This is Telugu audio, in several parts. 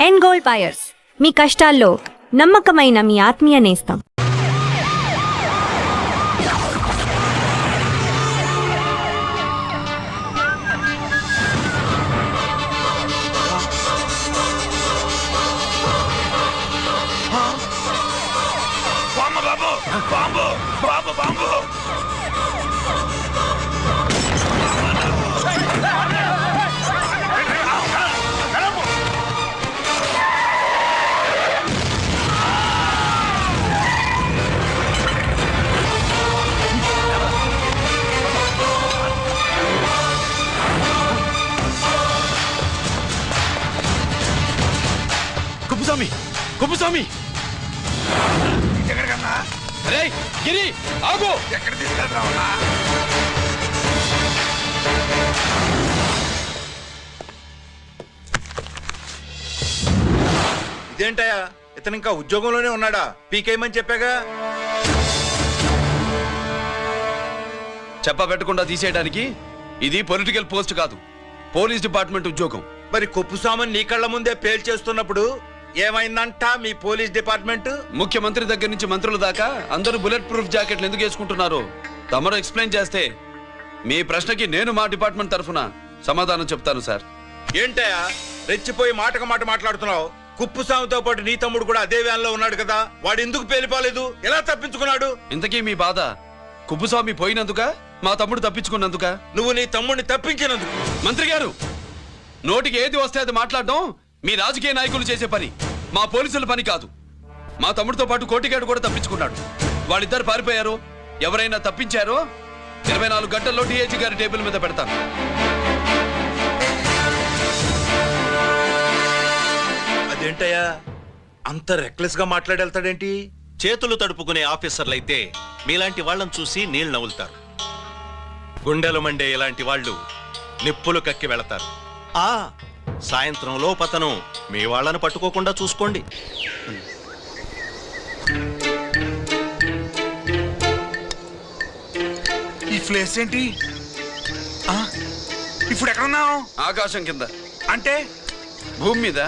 ఎండ్ గోల్డ్ బయర్స్, మీ కష్టాల్లో నమ్మకమైన మీ ఆత్మీయ నేస్తం. కుప్పస్వామి, ఎక్కడికన్నా? అరే గిరి ఆగు! ఎక్కడ తీసుకెళ్తావున్నా? ఇదేంటయ్యా, ఇతను ఇంకా ఉద్యోగంలోనే ఉన్నాడా? పీకేయమని చెప్పాగా. చెప్ప పెట్టకుండా తీసేయడానికి ఇది పొలిటికల్ పోస్ట్ కాదు, పోలీస్ డిపార్ట్మెంట్ ఉద్యోగం. మరి కుప్పుస్వామిని నీ కళ్ళ ముందే పేల్చేస్తున్నప్పుడు ఏమైందంట మీ పోలీస్ డిపార్ట్మెంట్? ముఖ్యమంత్రి దగ్గర నుంచి మంత్రుల దాకా అందరూ బుల్లెట్ ప్రూఫ్ జాకెట్లు ఎందుకు వేసుకుంటున్నారు తమరు ఎక్స్ప్లెయిన్ చేస్తే మీ ప్రశ్నకి నేను మా డిపార్ట్మెంట్ తరఫున సమాధానం చెప్తాను సార్. ఏంటయ్యా రెచ్చిపోయి మాటకు మాట మాట్లాడుతున్నావు? కుప్పుస్వామితో పాటు నీ తమ్ముడు కూడా అదే వ్యాన్ లో ఉన్నాడు కదా, వాడు ఎందుకు పేలిపోలేదు? ఎలా తప్పించుకున్నాడు? ఇంతకీ మీ బాధ కుప్పస్వామి పోయినందుక, మా తమ్ముడు తప్పించుకున్నందుక? నువ్వు నీ తమ్ముడిని తప్పించినందుకు. మంత్రి గారు, నోటికి ఏది వస్తే అది మాట్లాడడం మీ రాజకీయ నాయకులు చేసే పని, మా పోలీసుల పని కాదు. మా తమ్ముడితో పాటు కోటిగాడు కూడా తప్పించుకున్నాడు. వాళ్ళిద్దరు పారిపోయారు. ఎవరైనా తప్పించారో 24 గంటల్లో డిఐజీ గారి టేబుల్ మీద పెడతాను. అదేంటయ్యా అంత రెక్లెస్ గా మాట్లాడేళ్తాడేంటి? చేతులు తడుపుకునే ఆఫీసర్లైతే మీలాంటి వాళ్ళని చూసి నీళ్లు నవ్వులుతారు. గుండెలు మండే ఇలాంటి వాళ్ళు నిప్పులు కక్కి వెళతారు. సాయంత్రం లోపతను మీ వాళ్ళని పట్టుకోకుండా చూసుకోండి. ఈ ప్లేస్ ఏంటి? ఇప్పుడు ఎక్కడున్నావు? ఆకాశం కింద. అంటే భూమి మీద.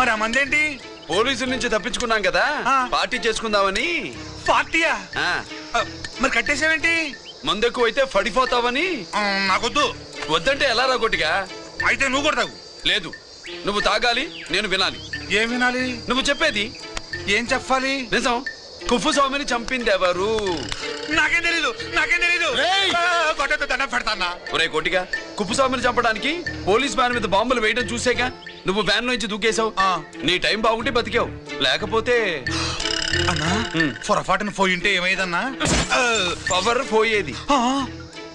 మరి ఆ మందేంటి? పోలీసుల నుంచి తప్పించుకున్నాం కదా, పార్టీ చేసుకుందామని. పార్టీయా? ఆ, మరి కట్టేసావేంటి? మందెక్కువైతే పడిపోతావని. నాకొద్దు. వద్దంటే ఎలా రాగొట్టిగా? అయితే నువ్వు కూడా తాగు. లేదు, నువ్వు తాగాలి, నేను వినాలి. ఏం వినాలి? నువ్వు చెప్పేది. ఏం చెప్పాలి? నిజం. కుప్పస్వామిని చంపింది ఎవరు? నాకేం తెలీదు, నాకేం తెలీదు. కొట్టతో దండం పెడతానా? ఒరే కొట్టిగా, కుప్పస్వామిని చంపడానికి పోలీస్ వ్యాన్ మీద బాంబులు వేయడం చూసేగా నువ్వు వ్యాన్ నుంచి దూకేశావు. నీ టైం బాగుంటే బతికావు, లేకపోతే అన్నా పొరపాటున పోయింటే ఏమైందన్నా? పవర్ పోయేది.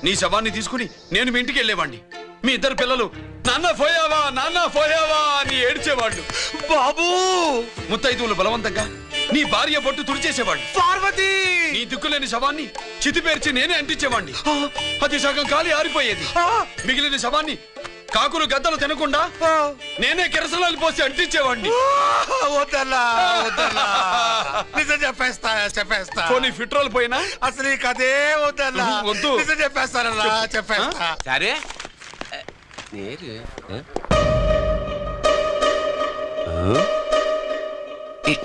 నీ శవాన్ని తీసుకుని నేను మీ ఇంటికి వెళ్ళేవాడిని. మీ ఇద్దరు పిల్లలు నాన్న పోయావా, నాన్న పోయావా అని ఏడ్చేవాళ్ళు. బాబు ముత్తైదువులు బలవంతంగా నీ భార్య బొట్టు తుడిచేసేవాళ్ళు. పార్వతి నీ దిక్కులేని శవాన్ని చితిపేర్చి నేనే అంటించేవాడిని. అది సగం కాలి ఆరిపోయేది. మిగిలిన శవాన్ని కాకులు గద్దలు తినకుండా నేనే కిరసనాలు పోసి అంటించేవాడిని. వద్దన్నా, వద్దన్నా. నిజం చెప్పేస్తా. పోనీ ఫిట్రోల్ పోయినా అసలు ఈ కథే వద్దన్నా. వద్దు. నిజం చెప్పేస్తానన్నా, చెప్పేస్తా. సరే నేరు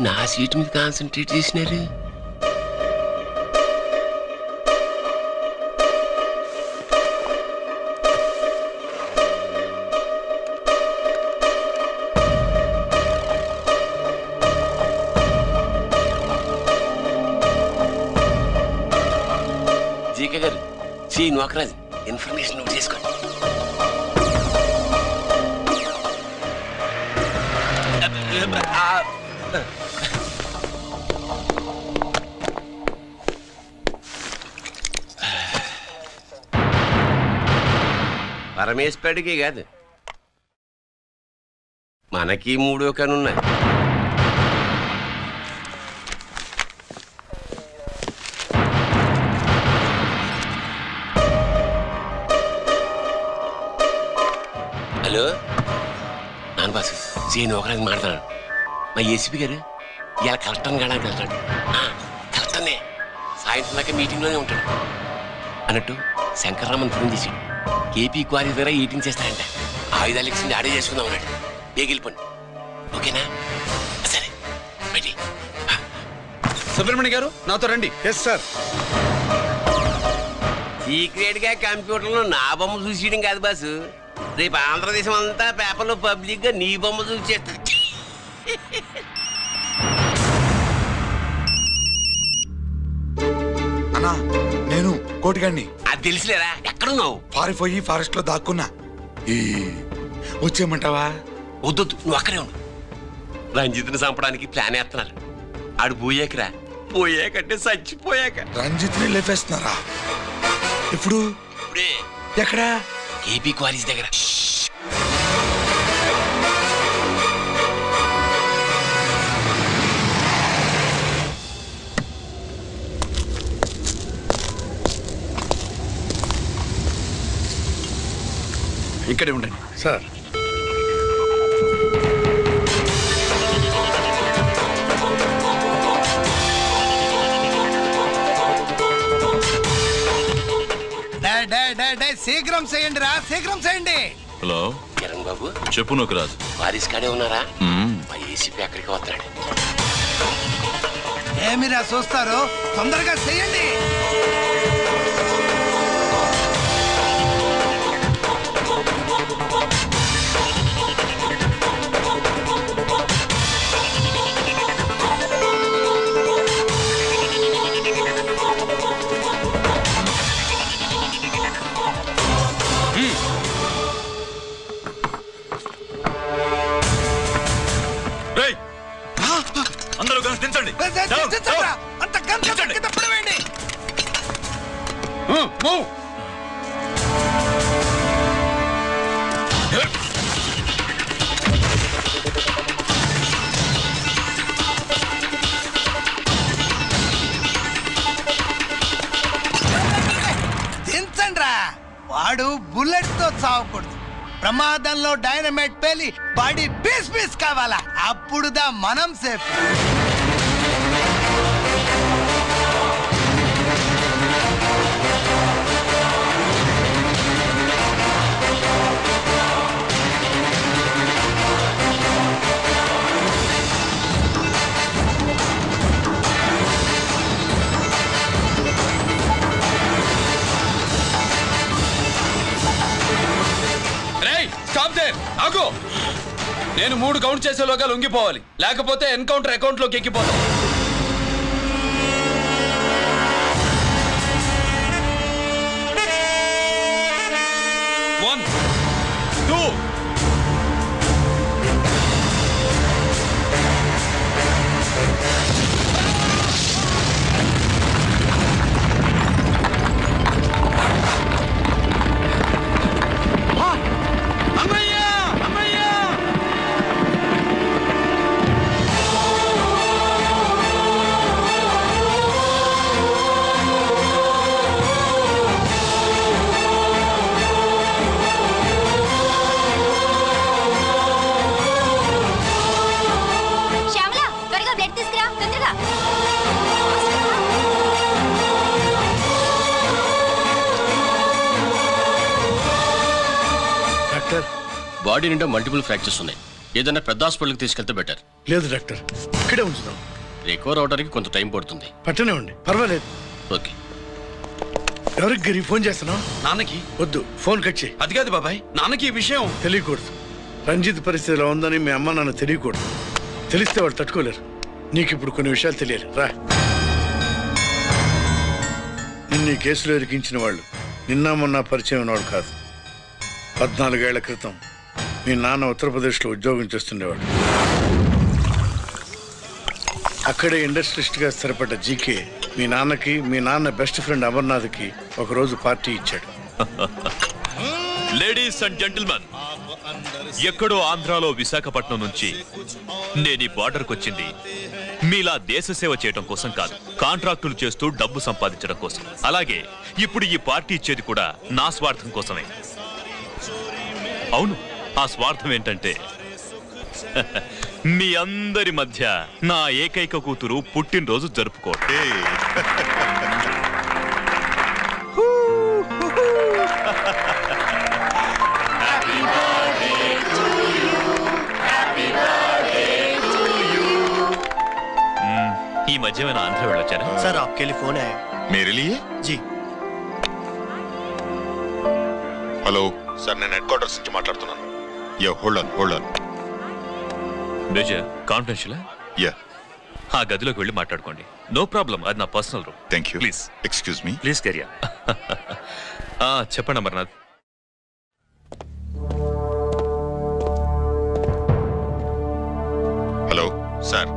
నా సీట్ మీద కాన్సన్ట్రేట్ చేసినారు. జీకే గారు, సి నోకరాజ్ ఇన్ఫర్మేషన్ నోట్ చేసుకోండి. పరమేశ్వరుడికి కాదు, మనకి 3 కనున్నాయి. హలో నాన్న బాసు, సీని ఒకరికి మాట్లాడు. మా ఏసీపీ గారు ఇలా కలెక్టర్ని కాడానికి వెళ్తాడు. కలెక్టర్నే సాయంత్రం దాకా మీటింగ్లోనే ఉంటాడు అన్నట్టు. శంకర్రామన్ ఫోన్ చేశాడు. కేపీ క్వారీ దగ్గర ఈటింగ్ చేస్తాడంట. ఆయుధాలు ఇచ్చింది ఆడే చేసుకుందాం అన్నాడు. బేగిలిపోండి. ఓకేనా? సరే బయటి. సుబ్రహ్మణ్య గారు నాతో రండి. Yes sir. సీక్రెట్ గా కంప్యూటర్లో నా బొమ్మ చూసేయడం కాదు బాసు, రేపు ఆంధ్రదేశం అంతా పేపర్లో పబ్లిక్ గా నీ బొమ్మ చూసేస్తుంది. అన్నా నేను కోటిగాడిని. అది తెలిసిలేరా? ఎక్కడున్నావు? పారిపోయి ఫారెస్ట్ లో దాక్కున్నా. ఈ వచ్చేయమంటావా? వద్దొద్దు, నువ్వు అక్కడే ఉండు. రంజిత్ని చంపడానికి ప్లాన్ వేస్తున్నాను. ఆడు పోయాకరా, పోయాకంటే చచ్చిపోయాక. రంజిత్ ని లేపేస్తున్నారా? ఇప్పుడు ఇప్పుడే ఎక్కడా? ఏపీ క్వారీస్ దగ్గర. ఇక్కడే ఉండండి సార్. శీఘ్రం చేయండి రా, శీఘ్రం చేయండి. హలో కిరణ్ బాబు చెప్పు నూకరాజు. వారిస్ కాడే ఉన్నారా? మా ఏసీపీ అక్కడికి వస్తున్నాడు. ఏమిరా చూస్తారు, తొందరగా చేయండి. అందరూ కలిసి దించండి. అంత గంట కింద పడవేయండి. దించండి రా. వాడు బుల్లెట్ తో చావకూడదు, ప్రమాదంలో డైనమైట్ పేలి బాడీ పీస్ పీస్ కావాలా, అప్పుడుదా మనం సేఫ్. ఆగు. నేను 3 కౌంట్ చేసేలోగా లొంగిపోవాలి, లేకపోతే ఎన్కౌంటర్ అకౌంట్ లోకి ఎక్కిపోతాం. 1 2 బాడీ నిండా మల్టిపుల్ ఫ్రాక్చర్స్ ఉన్నాయి. ఏదైనా పెద్ద హాస్పిటల్కి తీసుకెళ్తే బెటర్. లేదు డాక్టర్, ఇక్కడే ఉంచుదాం. రికవర్ అవడానికి కొంత టైం పడుతుంది. పట్టనే ఉండి పర్వాలేదు. ఓకే. ఎవరికి గిరి ఫోన్ చేస్తున్నావు? నాన్నకి. వద్దు, ఫోన్ కట్ చేయి. అది కాదు బాబాయ్, నాన్నకి ఈ విషయం తెలియకూడదు. రంజిత్ పరిస్థితిలో ఉందని మీ అమ్మ నాన్న తెలియకూడదు. తెలిస్తే వాళ్ళు తట్టుకోలేరు. నీకు ఇప్పుడు కొన్ని విషయాలు తెలియాలి. రా. నిన్ను ఈ కేసులో ఇరికించిన వాళ్ళు నిన్న మొన్న పరిచయం ఉన్నవాడు కాదు. 14 ఏళ్ల క్రితం మీ నాన్న ఉత్తరప్రదేశ్లో ఉద్యోగం చేస్తుండేవాడు. అక్కడే ఇండస్ట్రియలిస్ట్గా స్థిరపడ్డ జీకే మీ నాన్నకి, మీ నాన్న బెస్ట్ ఫ్రెండ్ అమర్నాథ్కి ఒకరోజు పార్టీ ఇచ్చాడు. లేడీస్ అండ్ జెంటిల్మెన్, ఎక్కడో ఆంధ్రాలో విశాఖపట్నం నుంచి నేను ఈ బార్డర్కి వచ్చింది మీలా దేశ సేవ చేయడం కోసం కాదు, కాంట్రాక్టులు చేస్తూ డబ్బు సంపాదించడం కోసం. అలాగే ఇప్పుడు ఈ పార్టీ ఇచ్చేది కూడా నా స్వార్థం కోసమే. అవును, ఆ స్వార్థం ఏంటంటే మీ అందరి మధ్య నా ఏకైక కూతురు పుట్టినరోజు జరుపుకోవడం. ఈ మధ్య ఏమైనా ఆంధ్ర వెళ్ళొచ్చారా? सर आपके लिए फोन आया। मेरे लिए? जी హలో సార్, నేను హెడ్ క్వార్టర్స్ నుంచి మాట్లాడుతున్నాను. Yeah hold on. Major confidential. యా ఆ గదిలోకి వెళ్ళి మాట్లాడుకోండి. నో ప్రాబ్లం, అది నా personal room. Thank you. Please excuse me. Please కెరియా. చెప్పండి అమర్నాథ్. హలో సార్,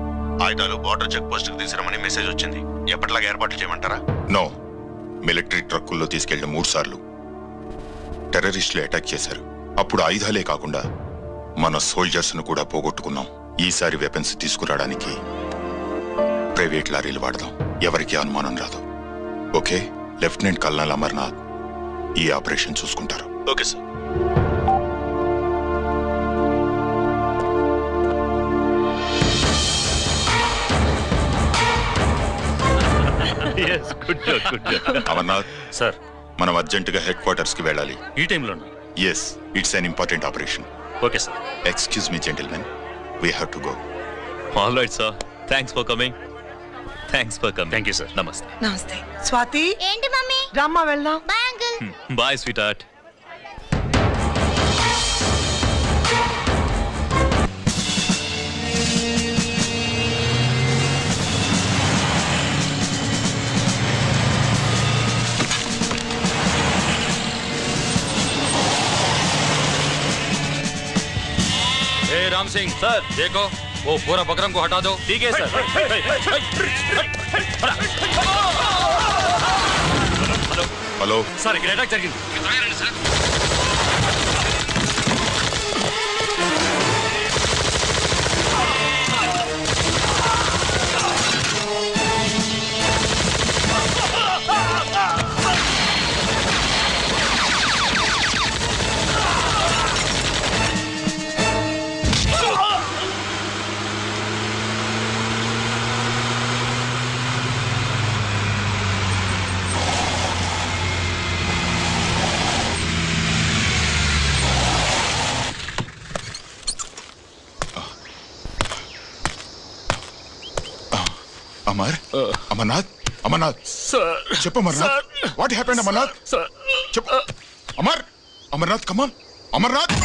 ఆయుధాలు బార్డర్ చెక్ పోస్ట్ కి తీసుకురమని మెసేజ్ వచ్చింది. ఎప్పటిలాగా ఏర్పాట్లు చేయమంటారా? నో, మిలిటరీ ట్రక్కుల్లో తీసుకెళ్లిన 3 సార్లు టెర్రరిస్టులు అటాక్ చేశారు. అప్పుడు ఆయుధాలే కాకుండా మన సోల్జర్స్ ను కూడా పోగొట్టుకున్నాం. ఈసారి వెపన్స్ తీసుకురావడానికి ప్రైవేట్ లారీలు వాడదాం. ఎవరికి అనుమానం రాదు. ఓకే, లెఫ్టినెంట్ కల్నల్ అమర్నాథ్ ఈ ఆపరేషన్ చూసుకుంటారు. Okay sir. అమర్నాథ్ సార్, మనం అర్జెంటుగా హెడ్ క్వార్టర్స్ కి వెళ్ళాలి. ఈ టైంలో? Yes, it's an important operation. Okay sir. Excuse me gentlemen, we have to go. All right sir, thanks for coming. Thank you sir. నమస్తే. నమస్తే. స్వాతి, ఏంటి మమ్మీ? రామ్మా వెళ్దాం. Bye uncle. Bye sweetheart. Ram Singh sir, देखो वो पूरा बकरम को हटा दो. ठीक है सर. హలో సార్, ఇక్కడ అటాక్ జరిగింది. అమర్నాథ్ చెప్పు. Amarnath, what happened? అమర్నాథ్ చెప్పు. అమర్నాథ్ కమాన్. అమర్నాథ్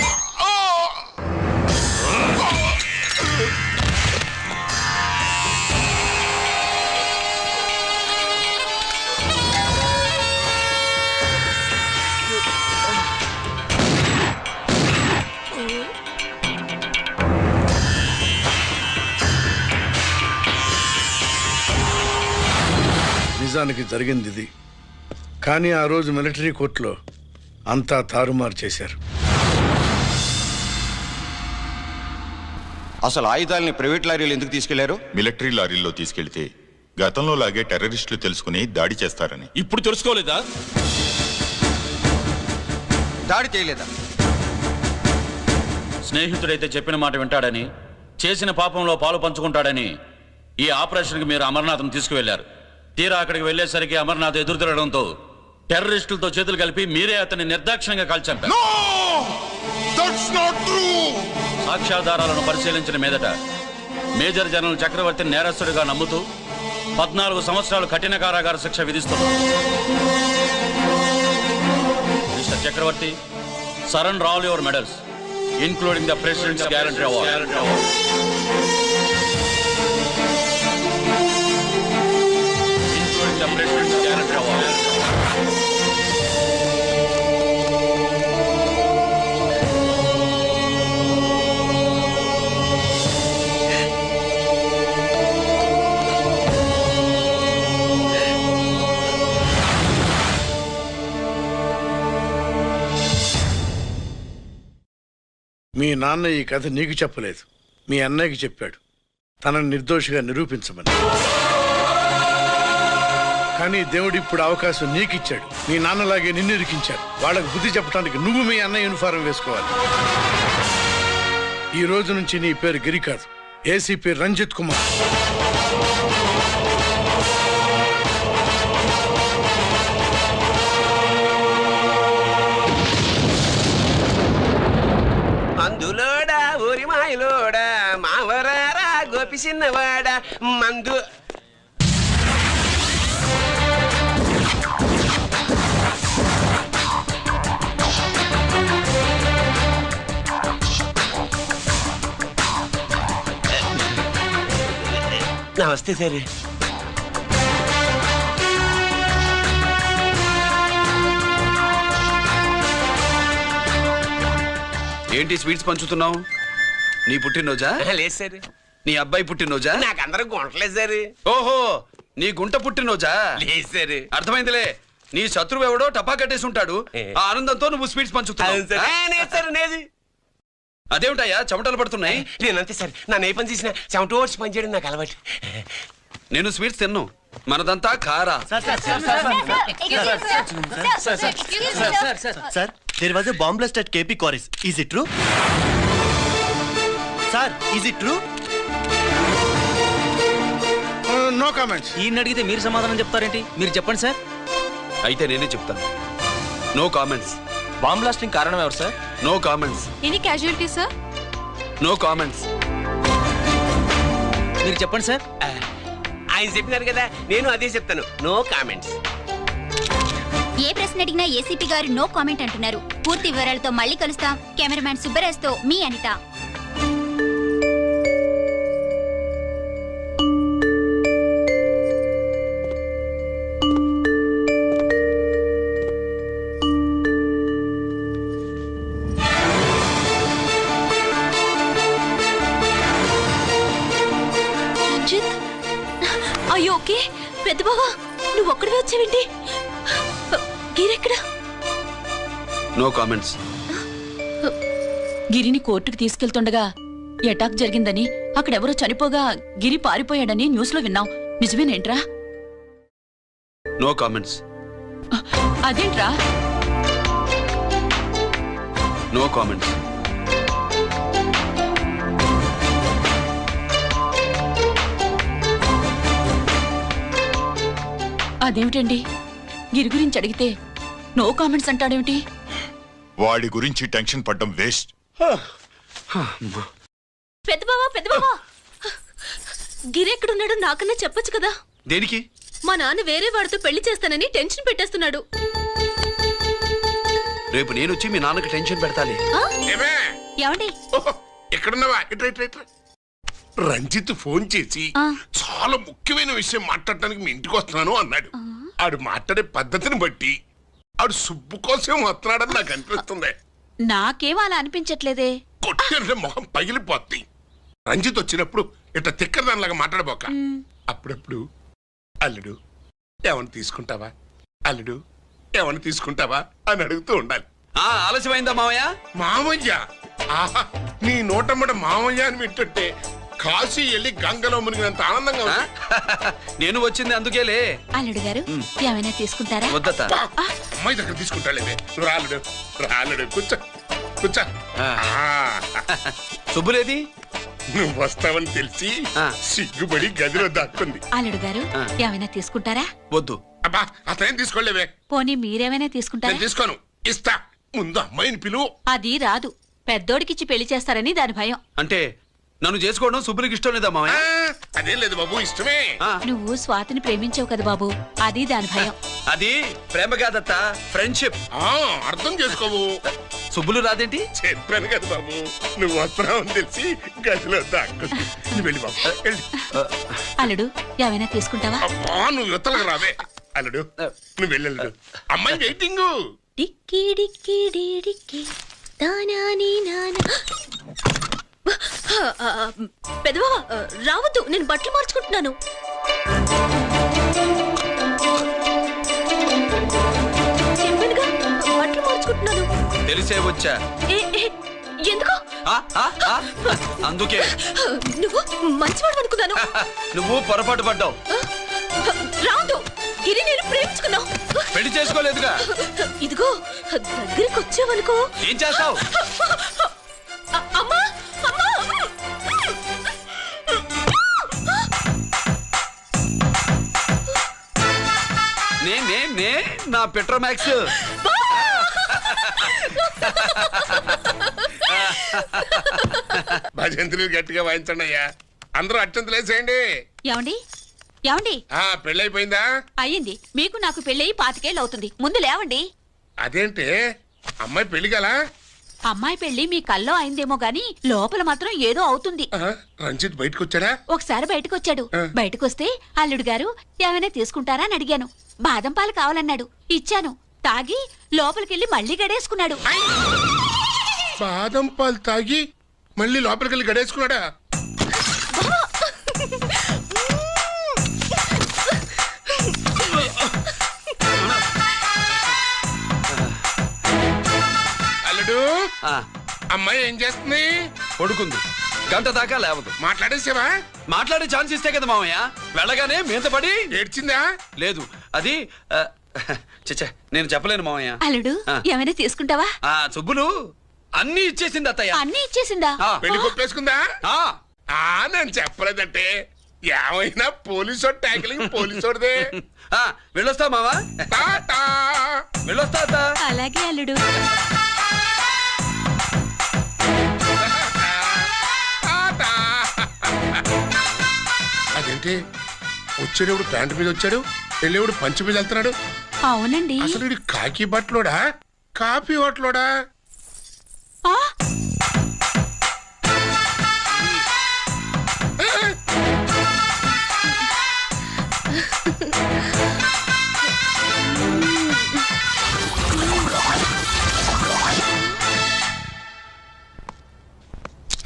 నిజానికి జరిగింది ఇది. కానీ ఆ రోజు మిలిటరీ కోర్టులో అంతా తారుమారు చేశారు. అసలు ఆయుధాలని ప్రైవేట్ లారీలు ఎందుకు తీసుకెళ్లారు? మిలిటరీ లారీల్లో తీసుకెళ్తే గతంలో లాగే టెర్రరిస్టులు తెలుసుకుని దాడి చేస్తారని. ఇప్పుడు తెలుసుకోలేదా? దాడి చేయలేదా? స్నేహితుడైతే చెప్పిన మాట వింటాడని, చేసిన పాపంలో పాలు పంచుకుంటాడని ఈ ఆపరేషన్కి మీరు అమర్నాథ్ను తీసుకువెళ్లారు. తీరా అక్కడికి వెళ్లేసరికి అమర్నాథ్ ఎదురు తిరగడంతో టెర్రరిస్టులతో చేతులు కలిపి మీరే అతన్ని నిర్దాక్షిణ్యంగా కాల్చంపారు. సాక్ష్యాధారాలను పరిశీలించిన మీదట మేజర్ జనరల్ చక్రవర్తిని నేరస్తుడిగా నమ్ముతూ 14 సంవత్సరాలు కఠిన కారాగార శిక్ష విధిస్తున్నారు. Mr Chakravarthi, surrender all your medals including the President's Guarantee Award. Including the President's Guarantee Award. మీ నాన్న ఈ కథ నీకు చెప్పలేదు, మీ అన్నయ్యకి చెప్పాడు, తనని నిర్దోషిగా నిరూపించమని. కానీ దేవుడు ఇప్పుడు అవకాశం నీకు ఇచ్చాడు. మీ నాన్నలాగే నిన్ను ఇరికించాడు. వాళ్ళకు బుద్ధి చెప్పడానికి నువ్వు మీ అన్నయ్య యూనిఫారం వేసుకోవాలి. ఈ రోజు నుంచి నీ పేరు గిరి కాదు, ఏసీపీ రంజిత్ కుమార్. మందులోడా ఊరి మాయలోడా మావరారా గోపి చిన్నవాడా మందు నమస్తే సార్. ఏంటి స్వీట్స్ పంచుతున్నావు? నీ పుట్టినరోజా? లేదు సార్. నీ అబ్బాయి పుట్టినరోజా? నాకు అందరూ గుంటలేదు సార్. ఓహో, నీ గుంట పుట్టినరోజా? లేదు సార్. అర్థమైందిలే. నీ శత్రువు ఎవడో టపా కట్టేసి ఉంటాడు. ఆ ఆనందంతో నువ్వు స్వీట్స్ పంచుతున్నావు. అదేమిటయ్యా చెమటలు పడుతున్నాయి? నేనంతే సార్. నన్ను ఏ పని చేసినా చెమట ఓడ్చి పని చేయడం నాకు అలవాటు. నేను స్వీట్స్ తిన్ను. మనదంతా కారా. Sir, there was a bomb blast at KP Quarries. Is it true? Sir, is it true? No comments. ఈయన అడిగితే మీరు సమాధానం చెప్తారేంటి? మీరు చెప్పండి సార్. అయితే నేనే చెప్తాను. No comments. బాంబ్ బ్లాస్టింగ్ కారణం ఎవరు సార్? No comments. Any casualty sir? No comments. మీరు చెప్పండి సార్. ఆయన చెప్పినారు కదా, నేను అదే చెప్తాను. No comments. ఏ ప్రశ్న అడిగినా ఏసీపీ గారు నో కామెంట్ అంటున్నారు. పూర్తి వివరాలతో మళ్ళీ కలుస్తాం. కెమెరామ్యాన్ సుబ్బరాజ్తో మీ అనిత. అయ్యో ఓకే. పెద్ద బావా, నువ్వు ఒక్కడివే వచ్చావేంటి? గిరెక్కడా? No comments. గిరిని కోర్టుకు తీసుకెళ్తుండగా అటాక్ జరిగిందని, అక్కడెవరో చనిపోగా గిరి పారిపోయాడని న్యూస్ లో విన్నాం. నిజమేనేంట్రా? No comments. అదేంట్రా? No comments. అదేమిటండి, గిరి గురించి అడిగితే నో కామెంట్స్ అంటాడేమిటి? వాడి గురించి టెన్షన్ పడ్డం వేస్ట్. పెద్ద బావా, గిరి ఎక్కడున్నాడు నాకన్నా చెప్పొచ్చు కదా. దేనికి? మా నాన్న వేరే వాడితో పెళ్లి చేస్తానని టెన్షన్ పెట్టేస్తున్నాడు. రేపు నేను వచ్చి మీ నాన్నకి టెన్షన్ పెడతాలి. ఏమండి? ఎక్కడున్నావా? రంజిత్ ఫోన్ చేసి చాలా ముఖ్యమైన విషయం మాట్లాడటానికి మీ ఇంటికి వస్తున్నాను అన్నాడు. ఆడు మాట్లాడే పద్ధతిని బట్టి ఆడు సుబ్బు కోసం వస్తున్నాడని నాకు అనిపిస్తుంది. నాకేం అలా అనిపించట్లేదే. కొట్టిన మొహం పగిలిపోద్ది. రంజిత్ వచ్చినప్పుడు ఇట్లా తిక్కదానిలాగా మాట్లాడబోక. అప్పుడప్పుడు అల్లుడు ఏమన్నా తీసుకుంటావా, అల్లుడు ఏమన్నా తీసుకుంటావా అని అడుగుతూ ఉండాలి. ఆలస్యమైందా మావయ్య? మామయ్య? ఆహా, నీ నోటమ్మట మామయ్య అని వింటుంటే కాశీ వెళ్ళి గంగలో మునిగినంత ఆనందంగా ఉంది. నేను వచ్చింది అందుకేలే. అల్లుడు గారు ఏమైనా తీసుకుంటారా? వద్దత. అమ్మాయి దగ్గర తీసుకుంటాలేవే. నువ్వు రాలుడు రాలుడు కూర్చో కూర్చో. శుభ్రేది? నువ్వు వస్తావని తెలిసి సిగ్గుపడి గదిలో దాక్కుంది. అల్లుడు గారు ఏమైనా తీసుకుంటారా? వద్దు. అబ్బా, అతనేం తీసుకోలేవే. పోనీ మీరేమైనా తీసుకుంటారా? నేను తీసుకోను. ఇస్తా. ముందు అమ్మాయిని పిలువు. అది రాదు. పెద్దోడికిచ్చి పెళ్లి చేస్తారని దాని భయం. అంటే నన్ను చేసుకోవడం శుభ్రికి ఇష్టం లేదా మావయ్య? అదేం లేదు బాబు, ఇష్టమే. నువ్వు స్వాతిని ప్రేమించావు కదా బాబు, అది దాని భయం. అది ప్రేమ కాదత్త, ఫ్రెండ్షిప్. అర్థం చేసుకోవు. సుబ్బులు రాదేంటి? చెప్పాను కదా బాబు, నువ్వు వస్తున్నావని తెలిసి గదిలో దాక్కుంది. నువ్వు వెళ్ళి బాబు వెళ్ళి. అల్లుడు ఏమైనా తీసుకుంటావా? అబ్బా, నువ్వు యువతలకు రావే. అల్లుడు నువ్వు వెళ్ళడు. అమ్మాయి వెయిటింగ్. డిక్కి డిక్కి డిక్కి తానాని నానా. పెద్దవా రావద్దు, నేను బట్టలు మార్చుకుంటున్నాను. చెప్పానుగా, బట్టలు మార్చుకుంటున్నాను. తెలిసే వచ్చా. ఎందుకు? అందుకే. నువ్వు మంచివాడు అనుకున్నాను. నువ్వు పొరపాటు పడ్డావు. రాదు, గిరి నేను ప్రేమించుకున్నావు. పెళ్లి చేసుకోలేదుగా. ఇదిగో దగ్గరికి వచ్చావనుకో. ఏం చేస్తావు? అమ్మా అమ్మా. నే నా పెట్రోమాక్స్. భజంత్రులు గట్టిగా వాయించండి అయ్యా. అందరూ అత్యంతలు వేసేయండి. ఏమండి ఏమండి? పెళ్ళైపోయిందా? అయ్యింది. మీకు నాకు పెళ్ళయి 25 ఏళ్ళు అవుతుంది. ముందు లేవండి. అదేంటి అమ్మాయి పెళ్లి గల? అమ్మాయి పెళ్లి మీ కల్లో అయిందేమో గాని లోపల మాత్రం ఏదో అవుతుంది. రంజిత్ బయటకు వచ్చాడా? ఒకసారి బయటకొచ్చాడు. బయటకొస్తే అల్లుడు గారు ఏమైనా తీసుకుంటారా అని అడిగాను. బాదం పాలు కావాలన్నాడు. ఇచ్చాను. తాగి లోపలికెళ్ళి మళ్ళీ గడేసుకున్నాడు. బాదం పాలు తాగి మళ్ళీ లోపలికెళ్ళి గడేసుకున్నాడా? అల్లుడు, అమ్మాయి ఏం చేస్తుంది? పడుకుంది. గంట దాకా లేవదు. మాట్లాడేసావా? మాట్లాడే ఛాన్స్ ఇస్తే కదా మామయ్య. వెళ్ళగానే మీద పడి ఏడ్చిందా? లేదు, అది చచ్చా నేను చెప్పలేను మామయ్య. అల్లుడు ఏమైనా తీసుకుంటావా? సుబ్బులు అన్ని ఇచ్చేసింది అత్తయ్య. అన్ని ఇచ్చేసిందా? పెళ్లి కొప్పేసుకుందా? నేను చెప్పలేదంటే ఏమైనా పోలీసోడు ట్యాకిలింగ్ పోలీసోడిదే. వెళ్ళొస్తా మావా. వెళ్ళొస్తా అత్త. అలాగే అల్లుడు. అదేంటి వచ్చేటప్పుడు ప్యాంటు మీద వచ్చాడు, వెళ్ళేవాడు పంచి మీద వెళ్తున్నాడు? అవునండి. అసలు కాకి బట్టలోడా కాఫీ హోటలోడా?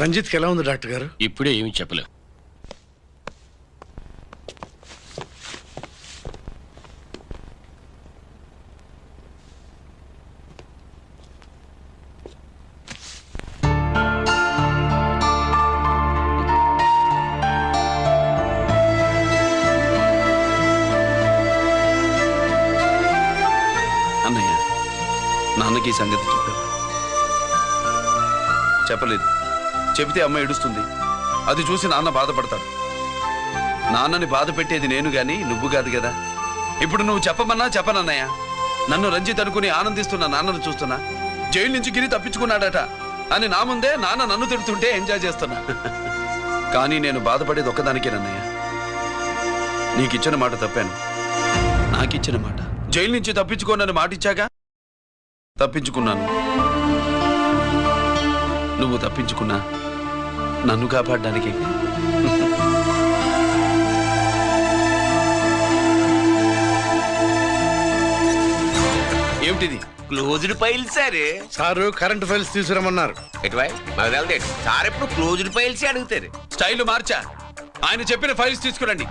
రంజిత్కి ఎలా ఉంది డాక్టర్ గారు? ఇప్పుడే ఏమీ చెప్పలేం. అన్నయ్య, నాన్నకి ఈ సంగతి చెప్పావా? చెప్పలేదు. చెబితే అమ్మ ఏడుస్తుంది. అది చూసి నాన్న బాధపడతాడు. నాన్నని బాధ పెట్టేది నేను గాని నువ్వు కాదు కదా. ఇప్పుడు నువ్వు చెప్పమన్నా చెప్పనన్నయ్య. నన్ను రంజిత్ అనుకుని ఆనందిస్తున్న నాన్నను చూస్తున్నా. జైలు నుంచి గిరి తప్పించుకున్నాడట అని నా ముందే నాన్న నన్ను తిడుతుంటే ఎంజాయ్ చేస్తున్నా. కానీ నేను బాధపడేది ఒక్కదానికేనన్నయ్య. నీకిచ్చిన మాట తప్పాను. నాకిచ్చిన మాట. జైలు నుంచి తప్పించుకోనని మాట ఇచ్చాగా తప్పించుకున్నాను. నువ్వు తప్పించుకున్నా నన్ను కాపాడడానికి. ఏమిటిది? Closed files sir. Sir current files తీసుకురమ్మన్నారు. సార్ ఎప్పుడు క్లోజ్డ్ ఫైల్స్ అడుగుతారు. స్టైల్ మార్చా. ఆయన చెప్పిన ఫైల్స్ తీసుకురండి.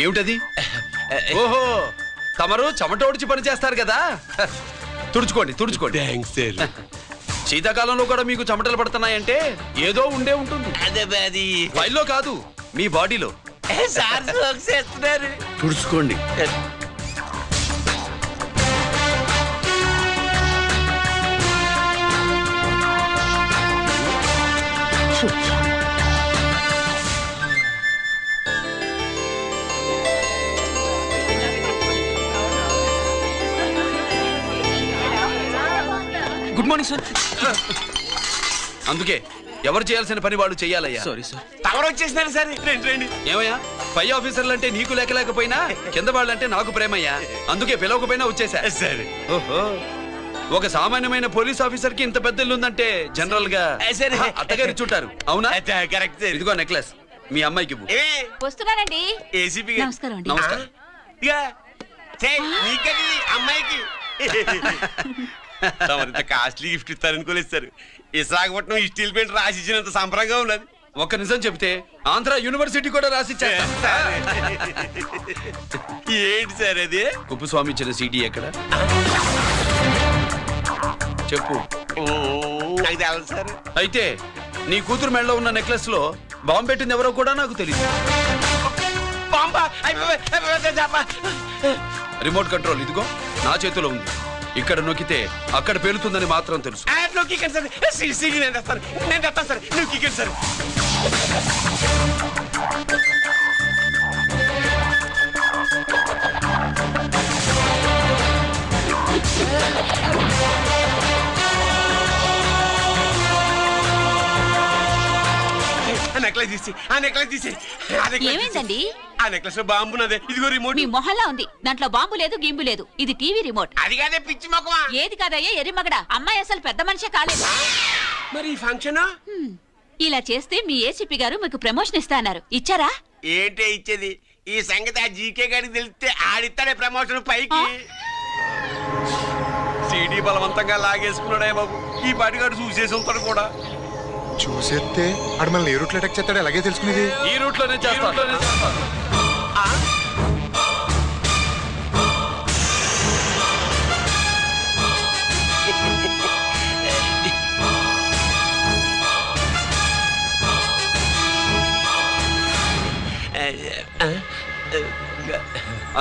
ఏమిటది? ఓహో, తమరు చెమట ఓడిచి పని చేస్తారు కదా. తుడుచుకోండి తుడుచుకోండి. శీతాకాలంలో కూడా మీకు చెమటలు పడుతున్నాయంటే ఏదో ఉండే ఉంటుంది. ఫైల్లో కాదు, మీ బాడీలో. తుడుచుకోండి. Good morning sir. అందుకే ఎవరు చేయాల్సిన పని వాళ్ళు చెయ్యాలయ్యా. Sorry sir. తమరు వచ్చేసినారు సార్. రండి. ఏమయ్యా, పై ఆఫీసర్లు అంటే నీకు లేకపోయినా కింద వాళ్ళంటే నాకు ప్రేమయ్యా. అందుకే పిలవకపోయినా వచ్చేసా. సరే. ఓహో, ఒక సామాన్యమైన పోలీస్ ఆఫీసర్ కి ఇంత పెద్ద ఇల్లు ఉందంటే జనరల్ గా అత్తగారి చుట్టారు. అవునా? కరెక్ట్. ఇదిగో నెక్లెస్ మీ అమ్మాయికి ఇవ్వు. వస్తున్నానండి. ఏసీపీ నమస్కారం అండి. నమస్కారం. అమ్మాయికి కాస్ట్లీ గిఫ్ట్ ఇస్తారనుకోలేదు సార్. విశాఖపట్నం ఈ స్టీల్ పెయింట్ రాసిచ్చినంత సంబరంగా ఉన్నది. ఒక్క నిజం చెప్తే ఆంధ్ర యూనివర్సిటీ కూడా రాసిచ్చా. ఏంటి సార్ అది? కుప్పస్వామి ఇచ్చిన సీడీ ఎక్కడ చెప్పు. నాకు తెలదు సార్. అయితే నీ కూతురు మెడలో ఉన్న నెక్లెస్ లో బాంబు పెట్టింది ఎవరో కూడా నాకు తెలియదు. రిమోట్ కంట్రోల్ ఇదిగో నా చేతిలో ఉంది. ఇక్కడ నొక్కితే అక్కడ పేలుతుందని మాత్రం తెలుసు. నేను తెస్తాను సార్. నువ్వు సార్. నెక్లెస్ తీసి ఆ నెక్లెస్ తీసి ఏమైందండి? ఆ నెక్లెస్ బాంబున్నదే. ఇదిగో రిమోట్. మీ మొహల్లా ఉంది. దాంట్లో బాంబు లేదు, గింబు లేదు. ఇది టీవీ రిమోట్. అది కాదే పిచ్చి మొక్కమా. ఏది కాదయ్యా ఎర్రి మగడా. అమ్మాయి అసలు పెద్ద మనిషే కాలేదు. మరి ఈ ఫంక్షన్ ఇలా చేస్తే మీ ఏసీపీ గారు మీకు ప్రమోషన్ ఇస్తా అన్నారు. ఇచ్చారా? ఏంటే ఇచ్చేది? ఈ సంగతి ఆ జీకే గారికి తెలిస్తే ఆడిస్తాడే ప్రమోషన్ పైకి. సీడీ బలవంతంగా లాగేసుకున్నాడే బాబు. ఈ పాటిగాడు చూసేసి ఉంటాడు కూడా. చూసేస్తే ఆడు మనల్ని ఏ రూట్లో అటాక్ చేస్తాడు ఎలాగే తెలుసుకునేది? ఈ రూట్ లోనే చేస్తాను.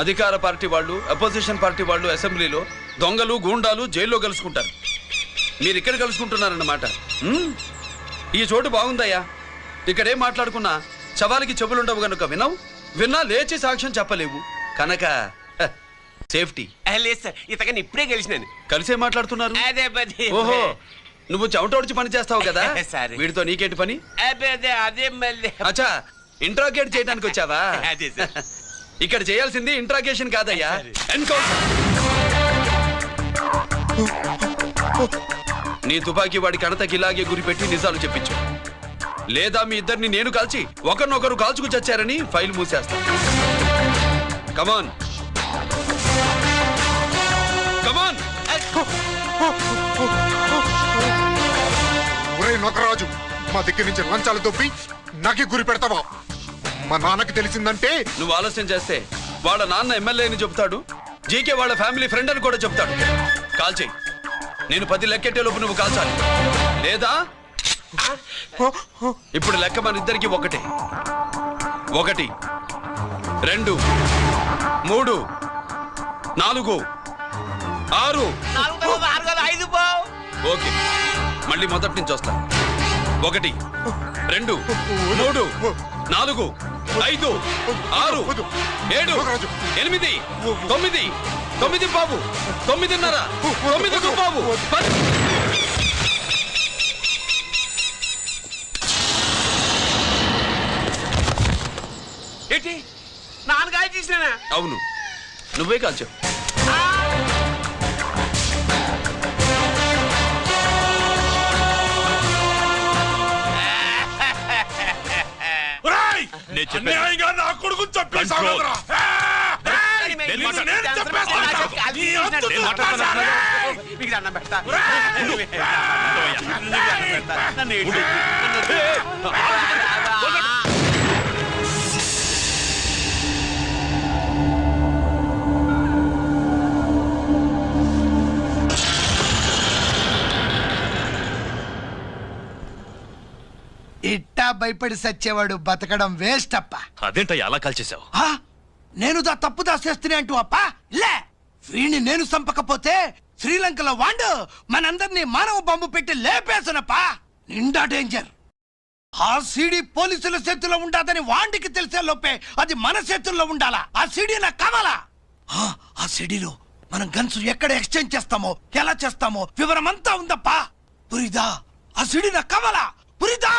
అధికార పార్టీ వాళ్ళు, అపోజిషన్ పార్టీ వాళ్ళు అసెంబ్లీలో, దొంగలు గూండాలు జైల్లో కలుసుకుంటారు. మీరు ఇక్కడ కలుసుకుంటున్నారన్నమాట. ఈ చోటు బాగుందయ్యా. ఇక్కడేం మాట్లాడుకున్నా శవాలకి చెవులుండవు గనుక విన్నా లేచి సాక్ష్యం చెప్పలేవు కనుక సేఫ్టీ. లేదు సార్, ఇతగాని ఇప్పుడే కలిసినాను. కలిసే మాట్లాడుతున్నారు. అదే పది. ఓహో, నువ్వు చెమటోడ్చి పని చేస్తావు కదా. సరే. వీడితో నీకేంటి పని? అదే మళ్ళీ. అచ్చా, ఇంట్రాగేట్ చేయడానికి వచ్చావా? అదే సార్. ఇక్కడ చేయాల్సింది ఇంట్రాగేషన్ కాదయ్యా, ఎన్కౌంటర్. నీ తుపాకీ వాడి కణతకి ఇలాగే గురిపెట్టి నిజాలు చెప్పించు, లేదా మీ ఇద్దరిని నేను కాల్చి ఒకరినొకరు కాల్చుకు చచ్చారని ఫైల్ మూసేస్తా. కమాన్ కమాన్. ఒరే నొకరాజు, మా దగ్గర నుంచి లంచాలు దొబ్బి నాకే గురి పెడతావా? మా నాన్నకి తెలిసిందంటే నువ్వు ఆలస్యం చేస్తే వాళ్ళ నాన్న ఎమ్మెల్యే అని చెప్తాడు, జీకే వాళ్ళ ఫ్యామిలీ ఫ్రెండ్ అని కూడా చెప్తాడు. కాల్చేయి. నేను 10 లెక్కెట్టే లోపు నువ్వు కాల్చాలి, లేదా ఇప్పుడు లెక్క మన ఇద్దరికి ఒకటే. 1 2 3 4 6. ఓకే, మళ్ళీ మొదటి నుంచి వస్తా. 1 2 3 4 5 6 7 8 9 9 బాబు 9:30 9 బాబు 10. ఏంటి నాన్నగాయ తీసినా? అవును, నువ్వే కాల్చావు. నా కొడుకు చంపేశావురా. మీకు దండం పెడతా. ఇట్టా భయపడి సచ్చేవాడు బతకడం వేస్ట్ అప్ప. అదేంటయ్యా అలా కాల్చేసావు? నేను తప్పు దాచేస్తున్నా అంటూ అప్ప లే. వీణ్ణి నేను చంపకపోతే శ్రీలంకలో వాండు మనందరినీ మానవ బాంబు పెట్టి లేపేసనప్పా. నిండా డేంజర్. ఆ సీడీ పోలీసుల చేతుల్లో ఉండాదని వాండికి తెలిసే లోపే అది మన చేతుల్లో ఉండాలా. ఆ సీడీ నాకు కావాలా. ఆ సీడీలో మనం గన్స్ ఎక్కడ ఎక్స్చేంజ్ చేస్తామో, ఎలా చేస్తామో వివరం అంతా ఉందప్పా. పురిదా, ఆ సీడీ నాకు కావాలా. పురిదా.